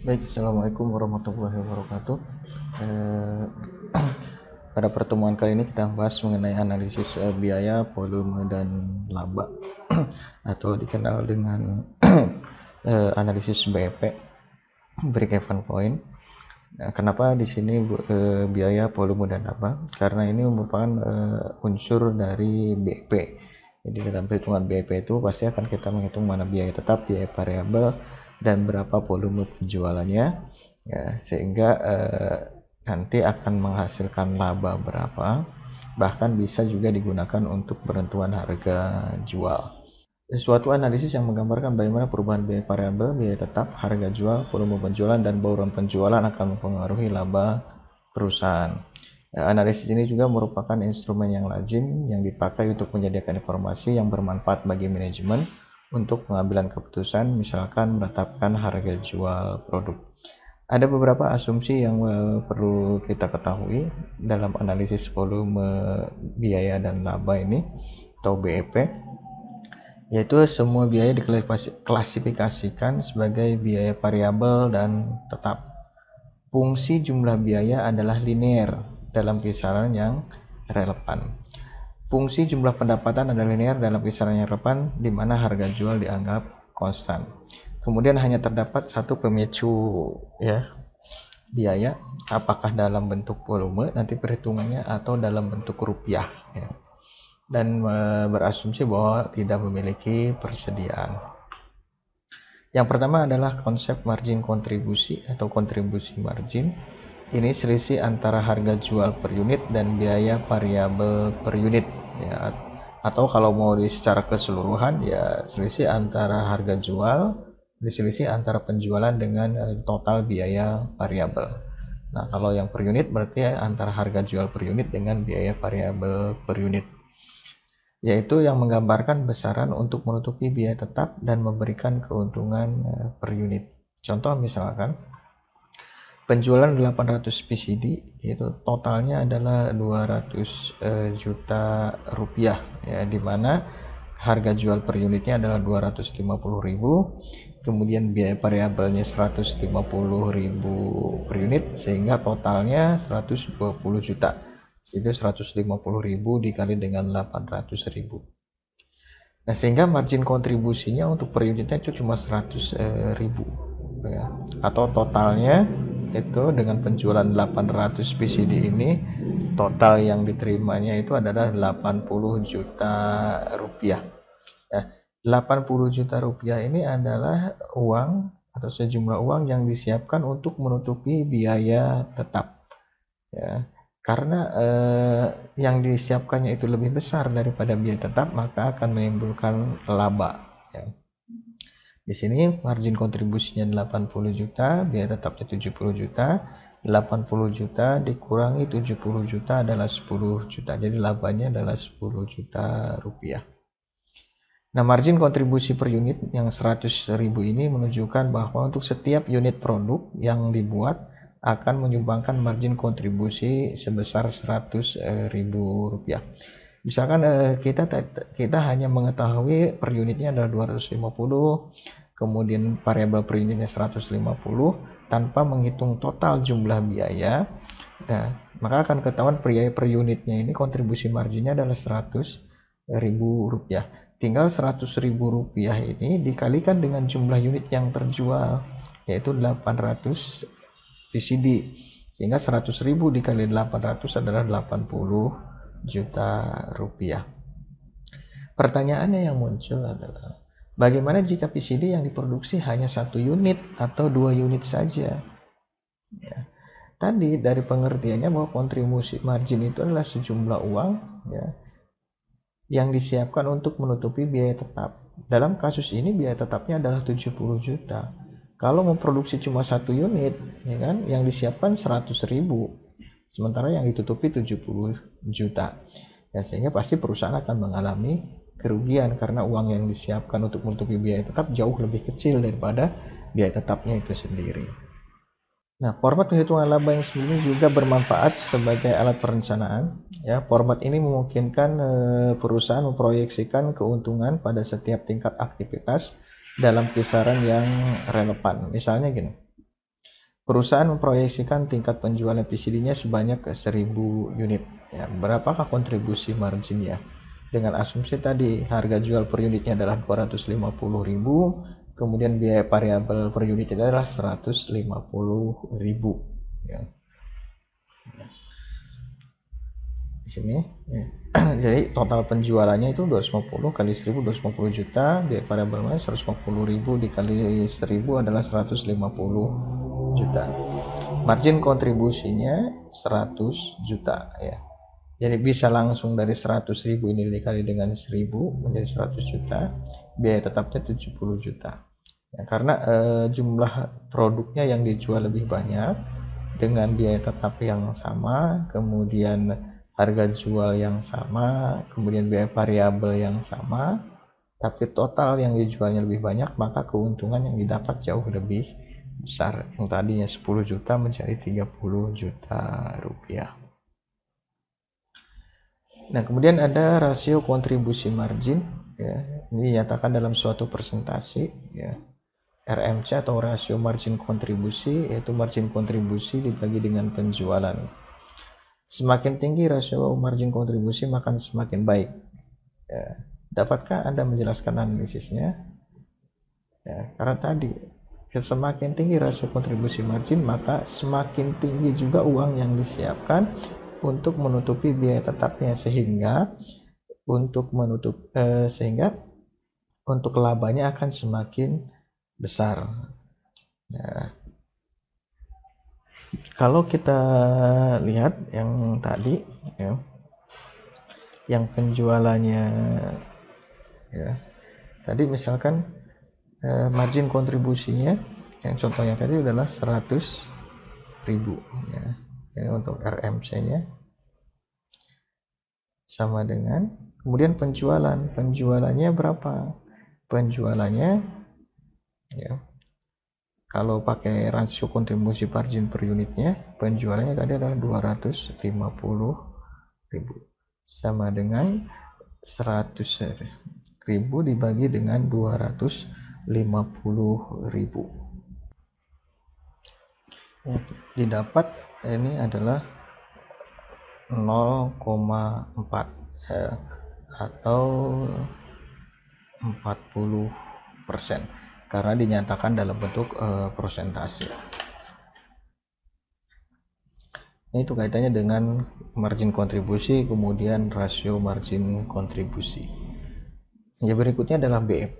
Baik, Assalamualaikum warahmatullahi wabarakatuh. Eh, Pada pertemuan kali ini kita bahas mengenai analisis biaya, volume, dan laba atau dikenal dengan analisis BEP, Break Even Point. Nah, kenapa di sini biaya, volume, dan laba? Karena ini merupakan unsur dari BEP. Jadi dalam perhitungan BEP itu pasti akan kita menghitung mana biaya tetap, biaya variabel, dan berapa volume penjualannya, ya, sehingga nanti akan menghasilkan laba berapa, bahkan bisa juga digunakan untuk penentuan harga jual. Suatu analisis yang menggambarkan bagaimana perubahan biaya variabel, biaya tetap, harga jual, volume penjualan, dan bauran penjualan akan mempengaruhi laba perusahaan. Analisis ini juga merupakan instrumen yang lazim yang dipakai untuk menyediakan informasi yang bermanfaat bagi manajemen untuk pengambilan keputusan, misalkan menetapkan harga jual produk. Ada beberapa asumsi yang perlu kita ketahui dalam analisis volume, biaya, dan laba ini atau BEP, yaitu semua biaya diklasifikasikan sebagai biaya variabel dan tetap. Fungsi jumlah biaya adalah linear dalam kisaran yang relevan. Fungsi jumlah pendapatan adalah linear dalam kisaran yang relevan, di mana harga jual dianggap konstan. Kemudian hanya terdapat satu pemicu, ya, biaya, apakah dalam bentuk volume nanti perhitungannya atau dalam bentuk rupiah, ya, dan berasumsi bahwa tidak memiliki persediaan. Yang pertama adalah konsep margin kontribusi atau kontribusi margin. Ini selisih antara harga jual per unit dan biaya variabel per unit, ya, atau kalau mau secara keseluruhan ya selisih antara harga jual diselisih antara penjualan dengan total biaya variabel. Nah, kalau yang per unit berarti antara harga jual per unit dengan biaya variabel per unit, yaitu yang menggambarkan besaran untuk menutupi biaya tetap dan memberikan keuntungan per unit. Contoh misalkan penjualan 800 PCD, yaitu totalnya adalah 200 juta rupiah, ya, di mana harga jual per unitnya adalah 250.000, kemudian biaya variabelnya 150.000 per unit, sehingga totalnya 120 juta. Jadi 150.000 dikali dengan 800.000. Nah, sehingga margin kontribusinya untuk per unitnya itu cuma 100.000, ya. Atau totalnya itu dengan penjualan 800 PCD ini, total yang diterimanya itu adalah 80 juta rupiah. Nah, 80 juta rupiah ini adalah uang atau sejumlah uang yang disiapkan untuk menutupi biaya tetap, ya. Karena yang disiapkannya itu lebih besar daripada biaya tetap, maka akan menimbulkan laba, ya. Di sini margin kontribusinya 80 juta, biaya tetapnya 70 juta. 80 juta dikurangi 70 juta adalah 10 juta. Jadi labanya adalah 10 juta rupiah. Nah, margin kontribusi per unit yang 100.000 ini menunjukkan bahwa untuk setiap unit produk yang dibuat akan menyumbangkan margin kontribusi sebesar 100.000 rupiah. Misalkan kita hanya mengetahui per unitnya adalah 250, kemudian variabel per unitnya 150 tanpa menghitung total jumlah biaya. Nah, maka akan ketahuan biaya per unitnya ini kontribusi marginnya adalah 100.000 rupiah. Tinggal 100.000 rupiah ini dikalikan dengan jumlah unit yang terjual, yaitu 800 PCD, sehingga 100.000 dikali 800 adalah 80 juta rupiah. Pertanyaannya yang muncul adalah bagaimana jika PCD yang diproduksi hanya 1 unit atau 2 unit saja, ya. Tadi dari pengertiannya bahwa kontribusi margin itu adalah sejumlah uang, ya, yang disiapkan untuk menutupi biaya tetap. Dalam kasus ini biaya tetapnya adalah 70 juta. Kalau memproduksi cuma 1 unit, ya kan, yang disiapkan 100.000, sementara yang ditutupi 70 juta. Ya, sehingga pasti perusahaan akan mengalami kerugian karena uang yang disiapkan untuk menutupi biaya tetap jauh lebih kecil daripada biaya tetapnya itu sendiri. Nah, format penghitungan laba yang sebelumnya juga bermanfaat sebagai alat perencanaan. Ya, format ini memungkinkan perusahaan memproyeksikan keuntungan pada setiap tingkat aktivitas dalam kisaran yang relevan. Misalnya gini, Perusahaan memproyeksikan tingkat penjualan PCD-nya sebanyak 1.000 unit. Ya, berapakah kontribusi marginnya? Dengan asumsi tadi harga jual per unitnya adalah 250.000, kemudian biaya variabel per unitnya adalah 150.000. Ya. Di sini ya. Jadi total penjualannya itu 250 kali 1.000, 250 juta, biaya variabelnya 150.000 dikali 1.000 adalah 150 juta. Margin kontribusinya 100 juta ya. Jadi bisa langsung dari 100.000 ini dikali dengan 1.000 menjadi 100 juta, biaya tetapnya 70 juta. Ya, karena jumlah produknya yang dijual lebih banyak dengan biaya tetap yang sama, kemudian harga jual yang sama, kemudian biaya variabel yang sama, tapi total yang dijualnya lebih banyak, maka keuntungan yang didapat jauh lebih besar. Yang tadinya 10 juta menjadi 30 juta rupiah. Nah, kemudian ada rasio kontribusi margin ya. Ini dinyatakan dalam suatu presentasi ya. RMC atau rasio margin kontribusi, yaitu margin kontribusi dibagi dengan penjualan. Semakin tinggi rasio margin kontribusi maka semakin baik. Ya. Dapatkah Anda menjelaskan analisisnya? Ya, karena tadi semakin tinggi rasio kontribusi margin maka semakin tinggi juga uang yang disiapkan untuk menutupi biaya tetapnya, sehingga untuk labanya akan semakin besar. Nah, kalau kita lihat yang tadi ya, yang penjualannya ya, tadi misalkan margin kontribusinya yang contohnya tadi adalah 100.000 ya, untuk RMC-nya sama dengan, kemudian penjualannya berapa? Penjualannya ya, kalau pakai rasio kontribusi margin per unitnya, penjualannya tadi adalah 250.000 sama dengan 100.000 dibagi dengan 250.000 ya, didapat ini adalah 0,4 ya, atau 40%, karena dinyatakan dalam bentuk persentase. Itu kaitannya dengan margin kontribusi, kemudian rasio margin kontribusi. Ya, berikutnya adalah BEP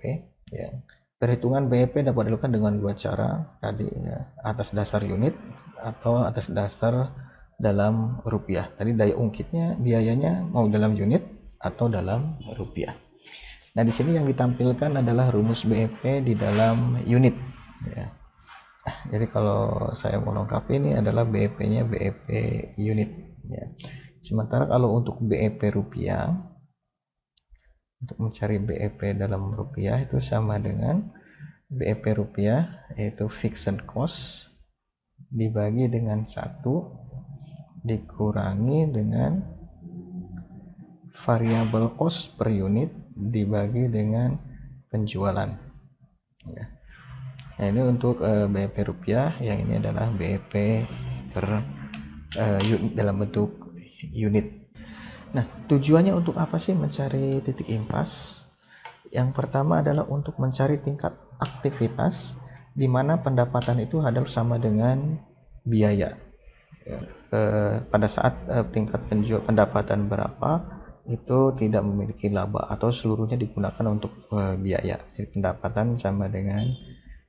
ya. Perhitungan BEP dapat dilakukan dengan dua cara tadi ya, atas dasar unit atau atas dasar dalam rupiah. Tadi daya ungkitnya, biayanya mau dalam unit atau dalam rupiah. Nah, di sini yang ditampilkan adalah rumus BEP di dalam unit ya. Jadi kalau saya mau lengkapi, ini adalah BEP-nya BEP unit ya. Sementara kalau untuk BEP rupiah, untuk mencari BEP dalam rupiah itu sama dengan BEP rupiah yaitu fixed cost dibagi dengan 1 dikurangi dengan variable cost per unit dibagi dengan penjualan ya. Nah, ini untuk BEP rupiah, yang ini adalah BEP per unit dalam bentuk unit. Nah, tujuannya untuk apa sih mencari titik impas? Yang pertama adalah untuk mencari tingkat aktivitas di mana pendapatan itu adalah sama dengan biaya. Pada saat tingkat pendapatan berapa itu tidak memiliki laba atau seluruhnya digunakan untuk biaya. Jadi pendapatan sama dengan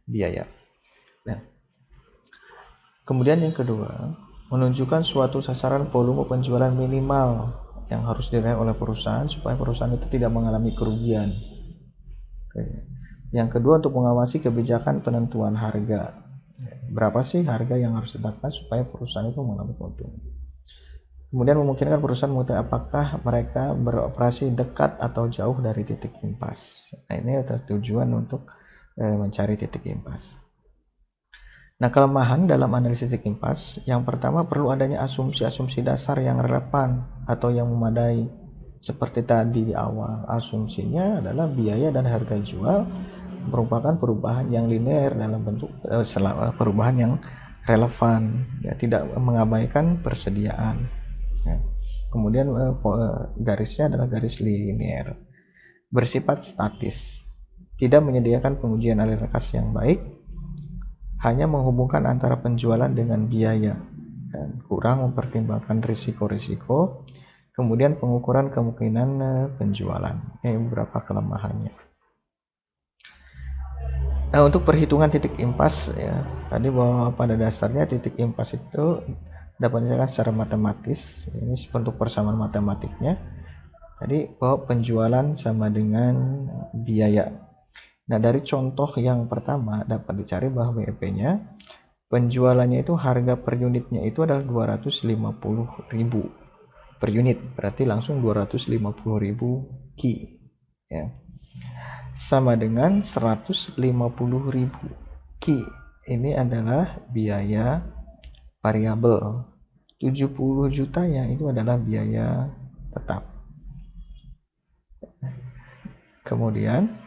biaya. Nah, kemudian yang kedua, menunjukkan suatu sasaran volume penjualan minimal yang harus diraih oleh perusahaan supaya perusahaan itu tidak mengalami kerugian. Yang kedua, untuk mengawasi kebijakan penentuan harga. Berapa sih harga yang harus ditetapkan supaya perusahaan itu mengalami keuntungan. Kemudian memungkinkan perusahaan mengetahui apakah mereka beroperasi dekat atau jauh dari titik impas. Nah, ini adalah tujuan untuk mencari titik impas. Nah, kelemahan dalam analisis titik impas, yang pertama perlu adanya asumsi-asumsi dasar yang relevan atau yang memadai. Seperti tadi di awal, asumsinya adalah biaya dan harga jual merupakan perubahan yang linear dalam bentuk perubahan yang relevan, ya, tidak mengabaikan persediaan. Ya. Kemudian garisnya adalah garis linear, bersifat statis, tidak menyediakan pengujian aliran kas yang baik, hanya menghubungkan antara penjualan dengan biaya, dan kurang mempertimbangkan risiko-risiko. Kemudian pengukuran kemungkinan penjualan. Ini beberapa kelemahannya. Nah, untuk perhitungan titik impas, ya, tadi bahwa pada dasarnya titik impas itu dapat dijelaskan secara matematis. Ini bentuk persamaan matematiknya. Tadi bahwa penjualan sama dengan biaya. Nah, dari contoh yang pertama dapat dicari bahwa BEP-nya penjualannya itu harga per unitnya itu adalah 250.000 per unit, berarti langsung 250.000 ki, ya, sama dengan 150.000 ki. Ini adalah biaya variabel. 70 jutanya itu adalah biaya tetap. Kemudian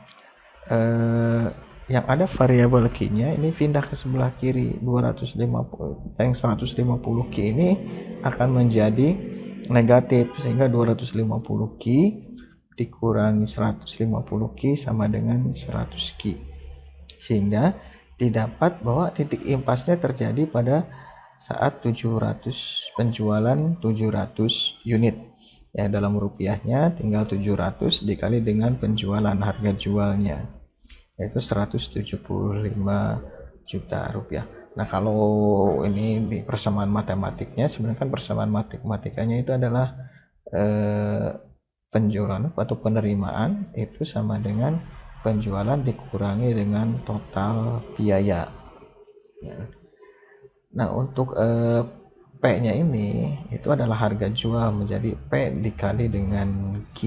yang ada variabel ki-nya ini pindah ke sebelah kiri. 250 yang 150 ki ini akan menjadi negatif, sehingga 250 ki dikurangi 150 ki sama dengan 100 ki, sehingga didapat bahwa titik impasnya terjadi pada saat 700 penjualan 700 unit, ya, dalam rupiahnya tinggal 700 dikali dengan penjualan, harga jualnya yaitu 175 juta rupiah. Nah, kalau ini di persamaan matematiknya, sebenarnya kan persamaan matematikanya itu adalah penjualan atau penerimaan itu sama dengan penjualan dikurangi dengan total biaya. Nah, untuk P-nya ini itu adalah harga jual, menjadi P dikali dengan Q,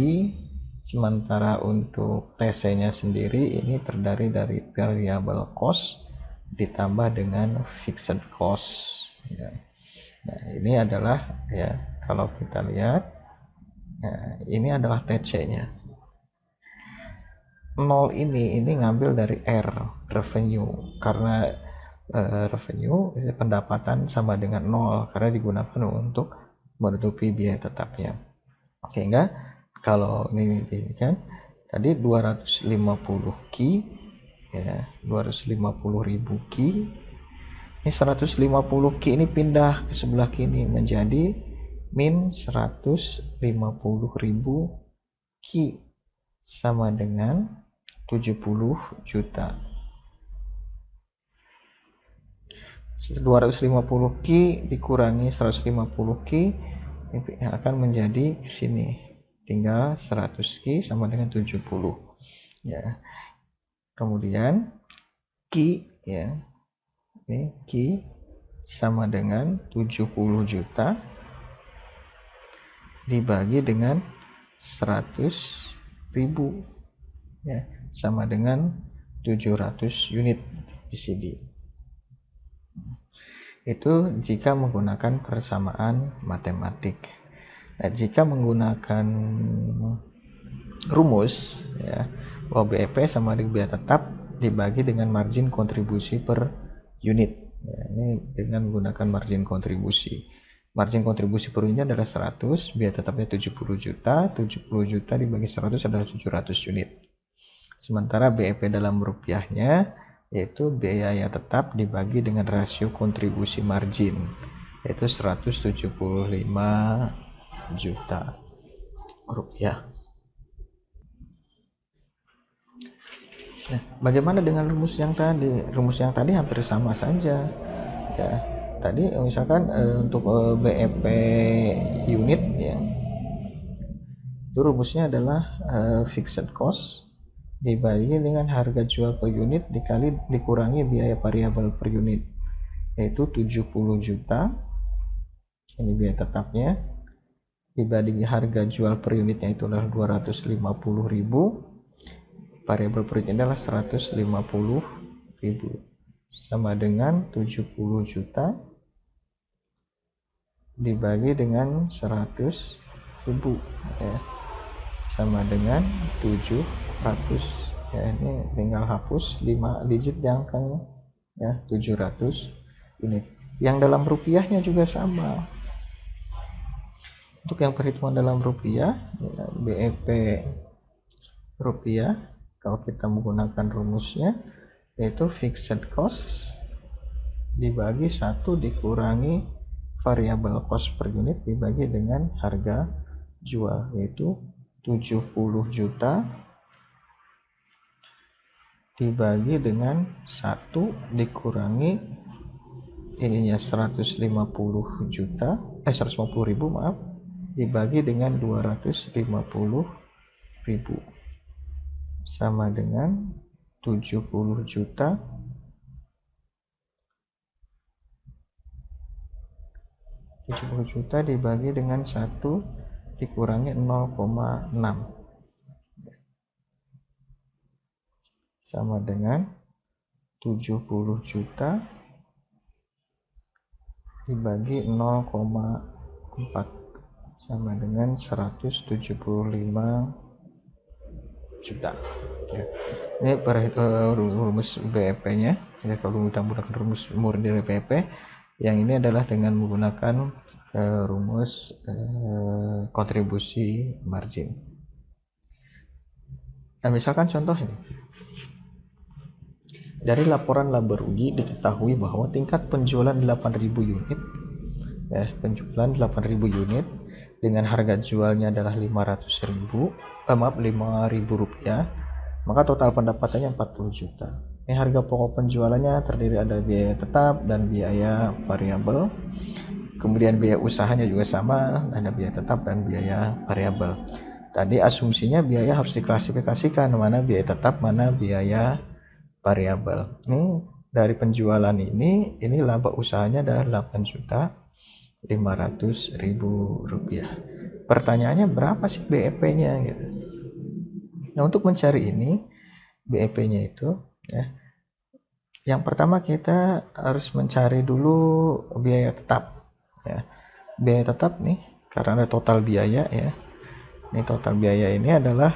sementara untuk TC-nya sendiri ini terdiri dari variable cost ditambah dengan fixed cost, ya. Nah, ini adalah, ya, kalau kita lihat, nah, ini adalah TC-nya. 0 ini ngambil dari R, revenue, karena revenue pendapatan sama dengan 0 karena digunakan untuk menutupi biaya tetapnya. Sehingga kalau ini kan tadi 250 ki, ya, 250.000 ki. Ini 150 ki ini pindah ke sebelah kiri menjadi min 150.000 ki sama dengan 70 juta. 250 ki dikurangi 150 ki ini akan menjadi sini, tinggal 100 ki sama dengan 70, ya. Kemudian ki, ya, ini ki sama dengan 70 juta dibagi dengan 100.000, ya, sama dengan 700 unit PCD. Itu jika menggunakan persamaan matematik. Nah, jika menggunakan rumus, ya, bahwa BEP sama dengan biaya tetap dibagi dengan margin kontribusi per unit, ya, ini dengan menggunakan margin kontribusi. Margin kontribusi per unitnya adalah 100, biaya tetapnya 70 juta, 70 juta dibagi 100 adalah 700 unit. Sementara BEP dalam rupiahnya yaitu biaya tetap dibagi dengan rasio kontribusi margin, yaitu 175 juta rupiah. Nah, bagaimana dengan rumus yang tadi? Rumus yang tadi hampir sama saja, ya. Tadi misalkan untuk BEP unit, ya, itu rumusnya adalah fixed cost dibagi dengan harga jual per unit dikurangi biaya variabel per unit, yaitu 70 juta, ini biaya tetapnya, dibagi harga jual per unitnya itu adalah 250.000, variabel per unitnya adalah 150.000, sama dengan 70 juta dibagi dengan 100.000, ya, sama dengan 700, ya, ini tinggal hapus 5 digit di angkanya, ya, 700 unit. Yang dalam rupiahnya juga sama. Untuk yang perhitungan dalam rupiah, ya, BEP rupiah, kalau kita menggunakan rumusnya, yaitu fixed cost dibagi 1 dikurangi variable cost per unit dibagi dengan harga jual, yaitu 70 juta dibagi dengan 1 dikurangi ininya 150 juta 150 ribu maaf, dibagi dengan 250 ribu sama dengan 70 juta dibagi dengan 1 dikurangi 0,6 sama dengan 70 juta dibagi 0,4 sama dengan 175 juta. Ya. Ini rumus BEP-nya. Jadi kalau kita menggunakan rumus murni dari BEP, yang ini adalah dengan menggunakan rumus kontribusi margin. Nah, misalkan contoh ini. Dari laporan laba rugi diketahui bahwa tingkat penjualan 8.000 unit, penjualan 8.000 unit dengan harga jualnya adalah 5.000 rupiah, maka total pendapatannya 40 juta. Ini harga pokok penjualannya terdiri ada biaya tetap dan biaya variabel. Kemudian biaya usahanya juga sama, ada biaya tetap dan biaya variabel. Tadi asumsinya biaya harus diklasifikasikan, mana biaya tetap, mana biaya variabel. Ini dari penjualan ini laba usahanya adalah 8.500.000 rupiah. Pertanyaannya berapa sih BEP-nya gitu. Nah, untuk mencari ini BEP-nya itu ya, yang pertama kita harus mencari dulu biaya tetap ya. Biaya tetap nih karena ada total biaya ya. Ini total biaya ini adalah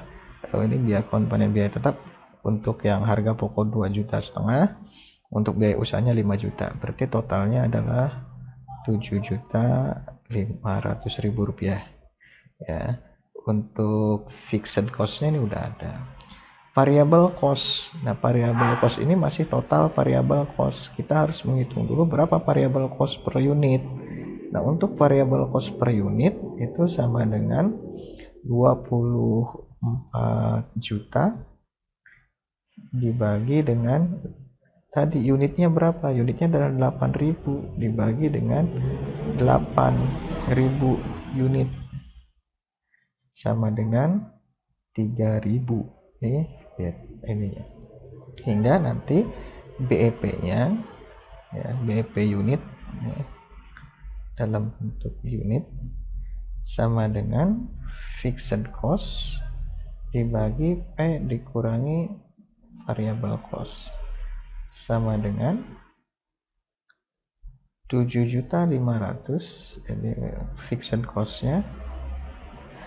ini biaya komponen biaya tetap. Untuk yang harga pokok 2,5 juta, untuk biaya usahanya 5 juta, berarti totalnya adalah 7.500.000 rupiah ya. Untuk fixed cost-nya ini udah ada. Variable cost, nah variable cost ini masih total variable cost, kita harus menghitung dulu berapa variable cost per unit. Nah, untuk variable cost per unit itu sama dengan 24 juta dibagi dengan tadi unitnya berapa? Unitnya adalah 8.000 dibagi dengan 8.000 unit sama dengan 3.000 ini ya. Hingga nanti BEP-nya ya, BEP unit ya, dalam bentuk unit sama dengan fixed cost dibagi P dikurangi variable cost sama dengan 7.500.000, ini fixed cost-nya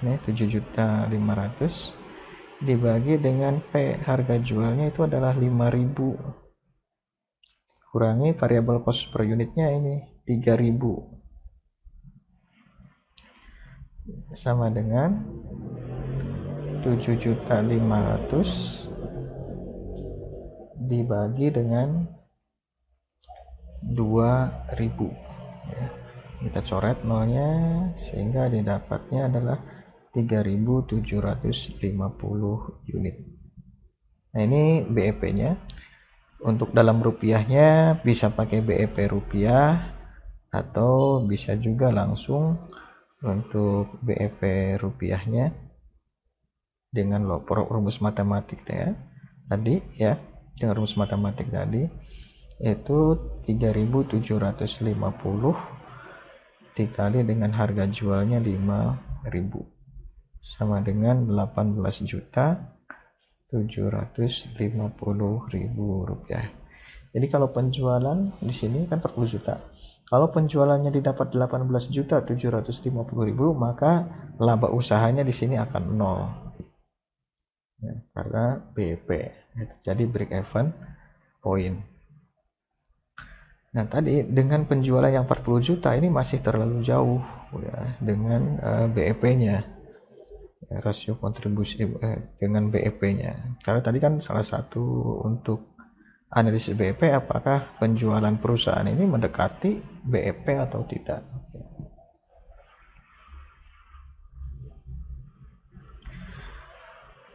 ini 7.500.000 dibagi dengan P harga jualnya itu adalah 5.000 kurangi variable cost per unitnya ini 3.000 sama dengan 7.500.000 dibagi dengan 2.000 ya. Kita coret nolnya sehingga didapatnya adalah 3.750 unit. Nah, ini BEP-nya. Untuk dalam rupiahnya bisa pakai BEP rupiah atau bisa juga langsung untuk BEP rupiahnya dengan rumus matematik ya. Tadi ya, dengan rumus matematik tadi itu 3.750 dikali dengan harga jualnya 5.000 sama dengan 18.750.000 rupiah. Jadi kalau penjualan di sini kan 40 juta. Kalau penjualannya didapat 18.750.000, maka laba usahanya di sini akan 0. Ya, karena BEP. Jadi break even point. Nah, tadi dengan penjualan yang 40 juta ini masih terlalu jauh ya dengan BEP-nya, rasio kontribusi dengan BEP-nya. Karena tadi kan salah satu untuk analisis BEP apakah penjualan perusahaan ini mendekati BEP atau tidak.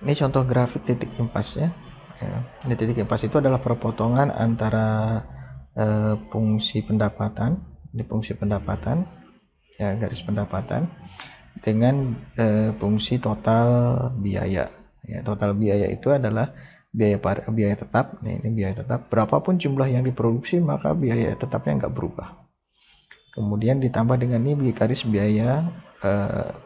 Ini contoh grafik titik impasnya. Ya. Di titik impas itu adalah perpotongan antara fungsi pendapatan, di fungsi pendapatan, ya garis pendapatan, dengan fungsi total biaya. Ya, total biaya itu adalah biaya tetap. Ini biaya tetap. Berapapun jumlah yang diproduksi maka biaya tetapnya nggak berubah. Kemudian ditambah dengan ini garis biaya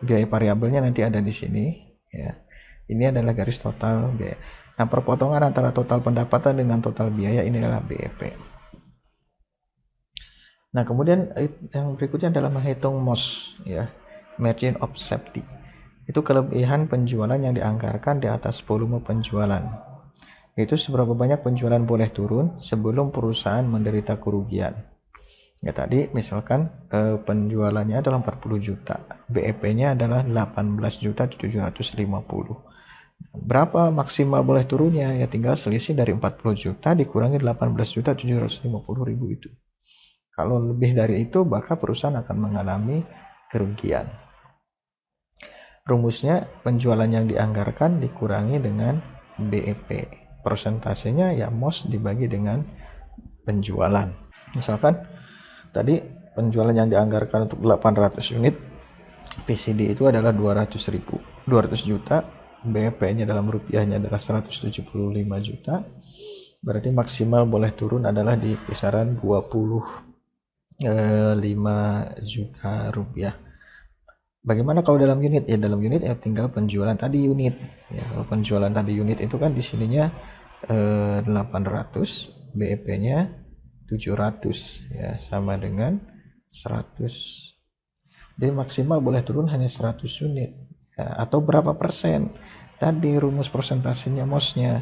variabelnya nanti ada di sini. Ya. Ini adalah garis total biaya. Nah, perpotongan antara total pendapatan dengan total biaya ini adalah BEP. Nah, kemudian yang berikutnya adalah menghitung MOS, ya, margin of safety. Itu kelebihan penjualan yang dianggarkan di atas volume penjualan. Itu seberapa banyak penjualan boleh turun sebelum perusahaan menderita kerugian. Ya tadi misalkan penjualannya adalah 40 juta, BEP-nya adalah 18.750. Berapa maksimal boleh turunnya? Ya tinggal selisih dari 40 juta dikurangi 18.750.000 itu. Kalau lebih dari itu, maka perusahaan akan mengalami kerugian. Rumusnya penjualan yang dianggarkan dikurangi dengan BEP. Persentasenya ya MOS dibagi dengan penjualan. Misalkan tadi penjualan yang dianggarkan untuk 800 unit, PCD itu adalah 200 juta, BEP-nya dalam rupiahnya adalah 175 juta, berarti maksimal boleh turun adalah di kisaran 25 juta rupiah. Bagaimana kalau dalam unit? Ya dalam unit ya tinggal penjualan tadi unit. Ya, kalau penjualan tadi unit itu kan di sininya 800, BEP-nya 700 ya sama dengan 100. Jadi maksimal boleh turun hanya 100 unit. Ya, atau berapa persen? Tadi rumus persentasenya MOS-nya.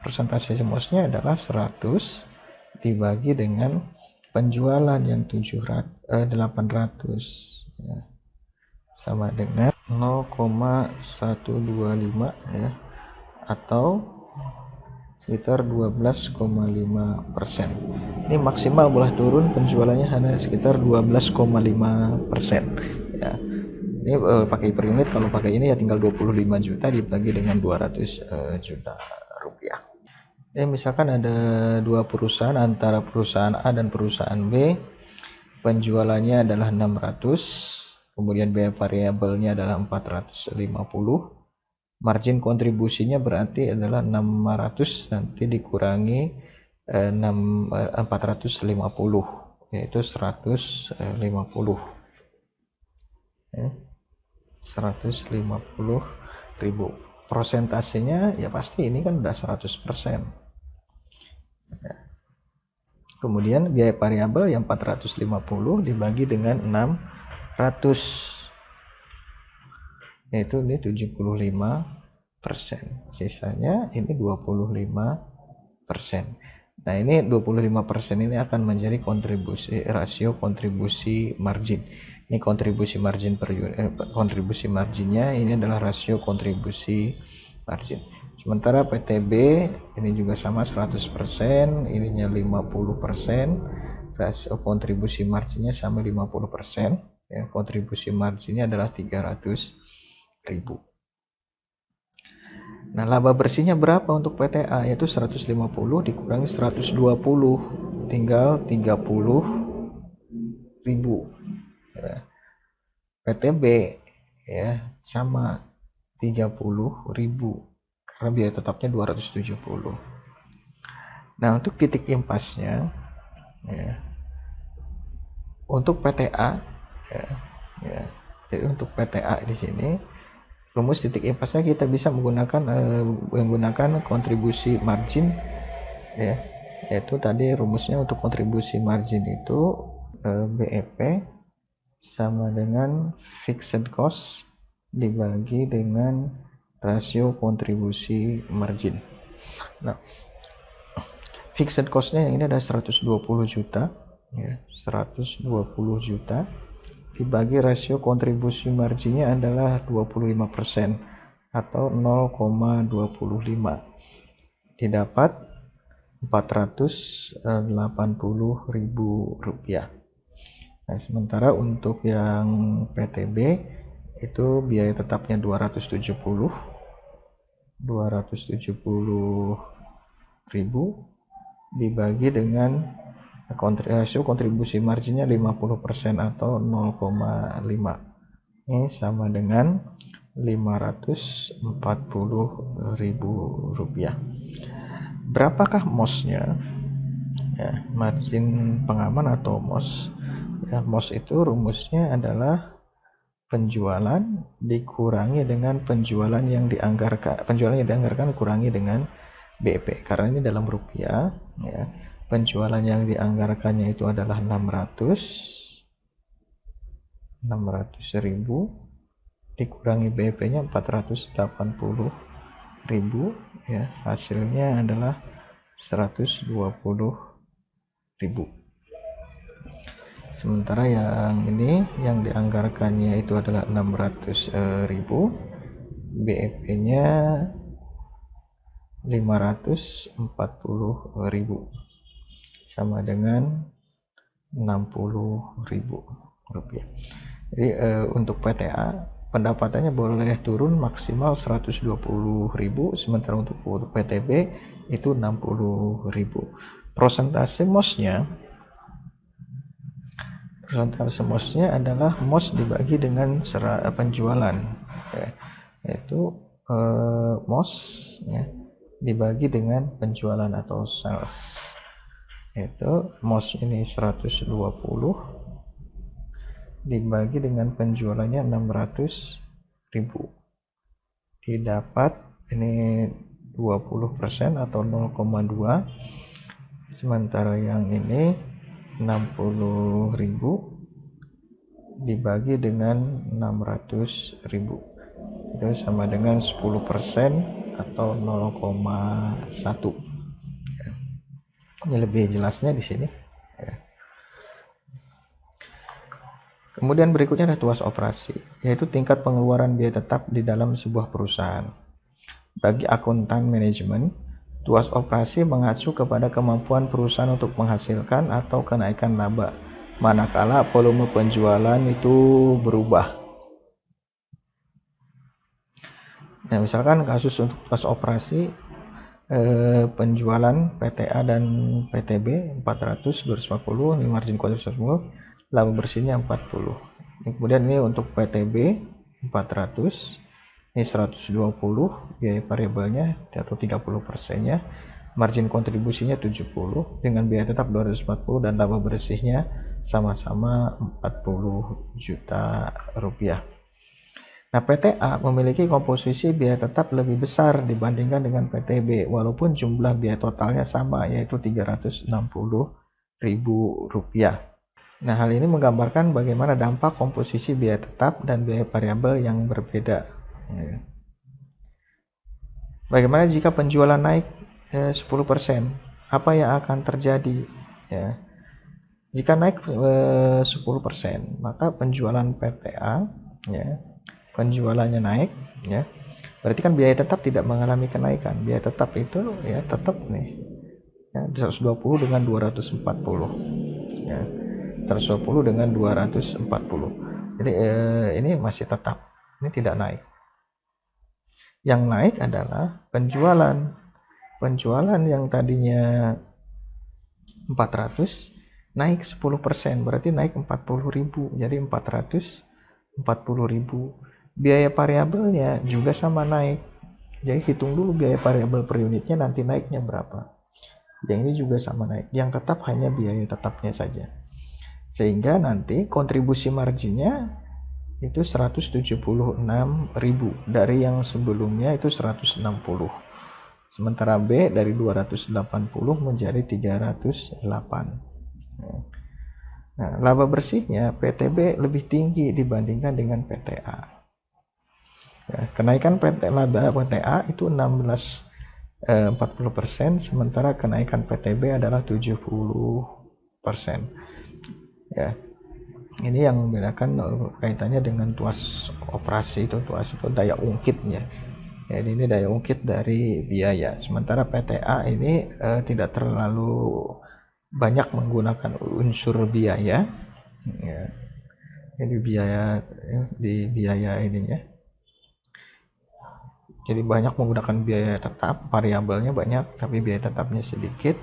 Persentase MOS-nya adalah 100 dibagi dengan penjualan yang 800 ya. Sama dengan 0,125 ya, atau sekitar 12,5%. Ini maksimal boleh turun penjualannya hanya sekitar 12,5% ya. Ini pakai per unit, kalau pakai ini ya tinggal 25 juta dibagi dengan 200 juta rupiah. Ini misalkan ada dua perusahaan antara perusahaan A dan perusahaan B, penjualannya adalah 600, kemudian biaya variabelnya adalah 450. Margin kontribusinya berarti adalah 600 nanti dikurangi 450 yaitu 150 ya, 150.000. Persentasenya ya pasti ini kan udah 100% ya. Kemudian biaya variabel yang 450 dibagi dengan 600 yaitu ini 75%, sisanya ini 25%. Nah ini 25% ini akan menjadi rasio kontribusi margin. Ini kontribusi margin per unit, kontribusi marginnya ini adalah rasio kontribusi margin. Sementara PTB ini juga sama 100%, ininya 50%, rasio kontribusi marginnya sama 50%. Ya, kontribusi marginnya adalah 300.000. Nah, laba bersihnya berapa untuk PTA? Yaitu 150 dikurangi 120, tinggal 30.000. Ya. PTB ya sama 30.000 karena biaya tetapnya 270. Nah, untuk titik impasnya ya, untuk PTA ya, jadi untuk PTA di sini rumus titik impasnya kita bisa menggunakan kontribusi margin ya, yaitu tadi rumusnya untuk kontribusi margin itu BEP sama dengan fixed cost dibagi dengan rasio kontribusi margin. Nah, fixed cost-nya yang ini ada 120 juta ya, 120 juta dibagi rasio kontribusi marginnya adalah 25% atau 0,25, didapat 480.000 rupiah. Nah, sementara untuk yang PTB itu biaya tetapnya 270 ribu dibagi dengan rasio kontribusi marginnya 50% atau 0,5. Ini sama dengan 540.000 rupiah. Berapakah MOS-nya? Ya, margin pengaman atau MOS. Ya, MOS itu rumusnya adalah penjualan dikurangi dengan penjualan yang dianggarkan kurangi dengan BEP. Karena ini dalam rupiah, ya. Penjualan yang dianggarkannya itu adalah 600.000 dikurangi BEP-nya 480.000, ya. Hasilnya adalah 120.000. Sementara yang ini yang dianggarkannya itu adalah 600.000, BEP-nya 540.000, sama dengan 60.000 rupiah. Jadi untuk PTA pendapatannya boleh turun maksimal 120.000, sementara untuk PTB itu 60.000. Persentase MOS-nya adalah MOS dibagi dengan penjualan, ya, yaitu MOS, ya, dibagi dengan penjualan atau sales. Itu MOS ini 120 dibagi dengan penjualannya 600.000, didapat ini 20% atau 0,2, sementara yang ini 60.000 dibagi dengan 600.000, itu sama dengan 10% atau 0,1. Ini lebih jelasnya di sini. Kemudian berikutnya ada tuas operasi, yaitu tingkat pengeluaran biaya tetap di dalam sebuah perusahaan. Bagi akuntan manajemen, tuas operasi mengacu kepada kemampuan perusahaan untuk menghasilkan atau kenaikan laba, manakala volume penjualan itu berubah. Nah, misalkan kasus untuk tuas operasi, penjualan PTA dan PTB 400, 240, ini margin kontribusi 10, laba bersihnya 40. Kemudian ini untuk PTB 400, ini 120, biaya variabelnya atau 30%-nya, margin kontribusinya 70, dengan biaya tetap 240 dan laba bersihnya sama-sama 40 juta rupiah. Nah, PTA memiliki komposisi biaya tetap lebih besar dibandingkan dengan PTB, walaupun jumlah biaya totalnya sama, yaitu 360.000 rupiah. Nah, hal ini menggambarkan bagaimana dampak komposisi biaya tetap dan biaya variabel yang berbeda. Bagaimana jika penjualan naik 10%? Apa yang akan terjadi? Ya. Jika naik 10%, maka penjualan PTA, ya, penjualannya naik, ya, berarti kan biaya tetap tidak mengalami kenaikan. Biaya tetap itu, ya, tetap nih, ya, 120 dengan 240, ya, 120 dengan 240. Jadi ini masih tetap, ini tidak naik. Yang naik adalah penjualan yang tadinya 400 naik 10%, berarti naik 40.000, jadi 440.000. Biaya variabelnya juga sama naik, jadi hitung dulu biaya variabel per unitnya nanti naiknya berapa. Yang ini juga sama naik, yang tetap hanya biaya tetapnya saja, sehingga nanti kontribusi marginnya itu 176.000 dari yang sebelumnya itu 160. Sementara B dari 280 menjadi 308. Nah, laba bersihnya PTB lebih tinggi dibandingkan dengan PTA. Ya, kenaikan laba PTA itu 40%, sementara kenaikan PTB adalah 70%. ya. Ini yang membedakan kaitannya dengan tuas operasi. Tuas itu daya ungkitnya. Jadi ini daya ungkit dari biaya. Sementara PTA ini tidak terlalu banyak menggunakan unsur biaya. Ya. Jadi biaya di biaya ininya. Jadi banyak menggunakan biaya tetap, variabelnya banyak, tapi biaya tetapnya sedikit.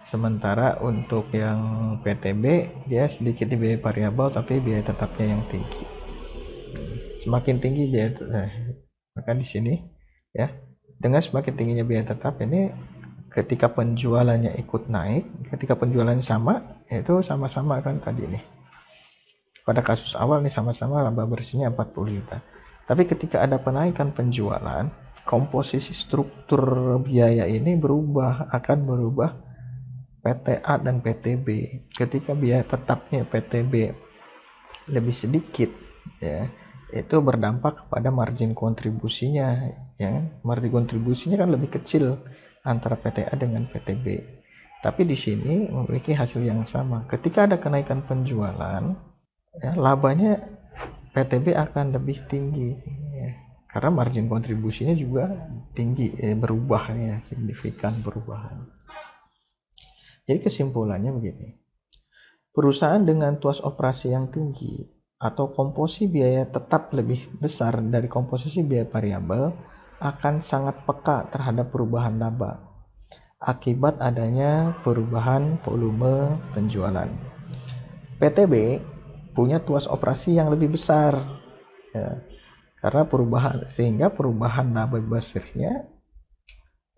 Sementara untuk yang PTB dia sedikit di biaya variabel, tapi biaya tetapnya yang tinggi. Semakin tinggi biaya, maka di sini ya, dengan semakin tingginya biaya tetap ini, ketika penjualannya ikut naik, ketika penjualannya sama, itu sama-sama kan tadi nih. Pada kasus awal nih sama-sama laba bersihnya 40 juta. Tapi ketika ada penaikan penjualan, komposisi struktur biaya ini akan berubah PTA dan PTB. Ketika biaya tetapnya PTB lebih sedikit, ya, itu berdampak pada margin kontribusinya, ya. Margin kontribusinya kan lebih kecil antara PTA dengan PTB. Tapi di sini memiliki hasil yang sama. Ketika ada kenaikan penjualan, ya, labanya PTB akan lebih tinggi, ya, karena margin kontribusinya juga tinggi, berubahnya signifikan perubahan. Jadi kesimpulannya begini, perusahaan dengan tuas operasi yang tinggi atau komposisi biaya tetap lebih besar dari komposisi biaya variabel akan sangat peka terhadap perubahan laba akibat adanya perubahan volume penjualan. PTB punya tuas operasi yang lebih besar, ya, karena sehingga perubahan laba bersihnya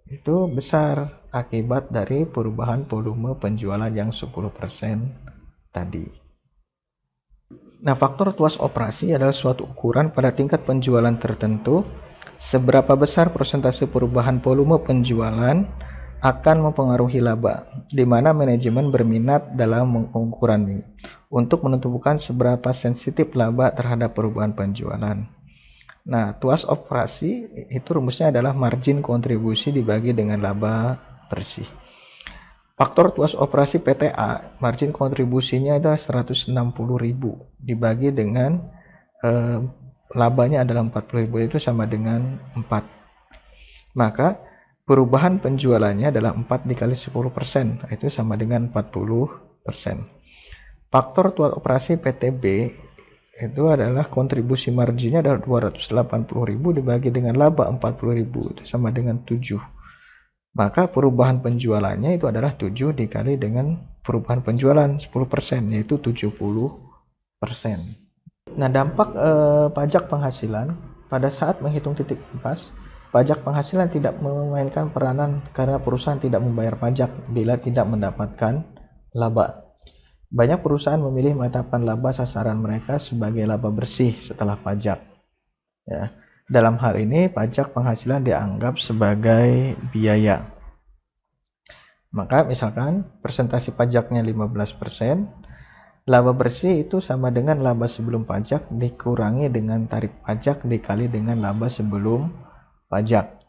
itu besar akibat dari perubahan volume penjualan yang 10% tadi. Nah, faktor tuas operasi adalah suatu ukuran pada tingkat penjualan tertentu seberapa besar persentase perubahan volume penjualan akan mempengaruhi laba, di mana manajemen berminat dalam mengukuran ini untuk menentukan seberapa sensitif laba terhadap perubahan penjualan. Nah, tuas operasi itu rumusnya adalah margin kontribusi dibagi dengan laba bersih. Faktor tuas operasi PTA, margin kontribusinya adalah 160.000 dibagi dengan labanya adalah 40.000, itu sama dengan 4. Maka perubahan penjualannya adalah 4 dikali 10%, itu sama dengan 40%. Faktor tuas operasi PTB itu adalah kontribusi marginnya adalah 280.000 dibagi dengan laba 40.000, itu sama dengan 7. Maka perubahan penjualannya itu adalah 7 dikali dengan perubahan penjualan 10%, yaitu 70%. Nah, dampak pajak penghasilan pada saat menghitung titik impas, pajak penghasilan tidak memainkan peranan karena perusahaan tidak membayar pajak bila tidak mendapatkan laba. Banyak perusahaan memilih menetapkan laba sasaran mereka sebagai laba bersih setelah pajak. Ya. Dalam hal ini, pajak penghasilan dianggap sebagai biaya. Maka misalkan persentase pajaknya 15%, laba bersih itu sama dengan laba sebelum pajak dikurangi dengan tarif pajak dikali dengan laba sebelum pajak.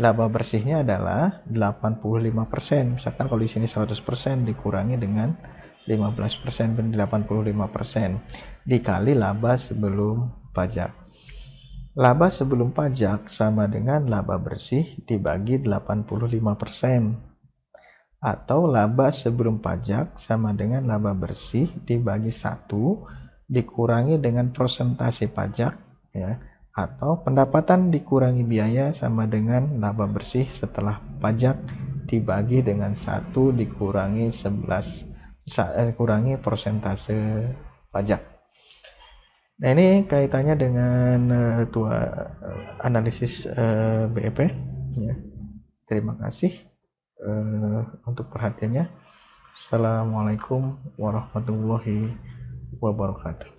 Laba bersihnya adalah 85%. Misalkan kalau di sini 100% dikurangi dengan 15% dan 85% dikali laba sebelum pajak. Laba sebelum pajak sama dengan laba bersih dibagi 85%, atau laba sebelum pajak sama dengan laba bersih dibagi 1 dikurangi dengan persentase pajak, ya, atau pendapatan dikurangi biaya sama dengan laba bersih setelah pajak dibagi dengan 1 dikurangi 11 kurangi persentase pajak. Nah, ini kaitannya dengan analisis BEP, ya. Terima kasih untuk perhatiannya. Assalamualaikum warahmatullahi wabarakatuh.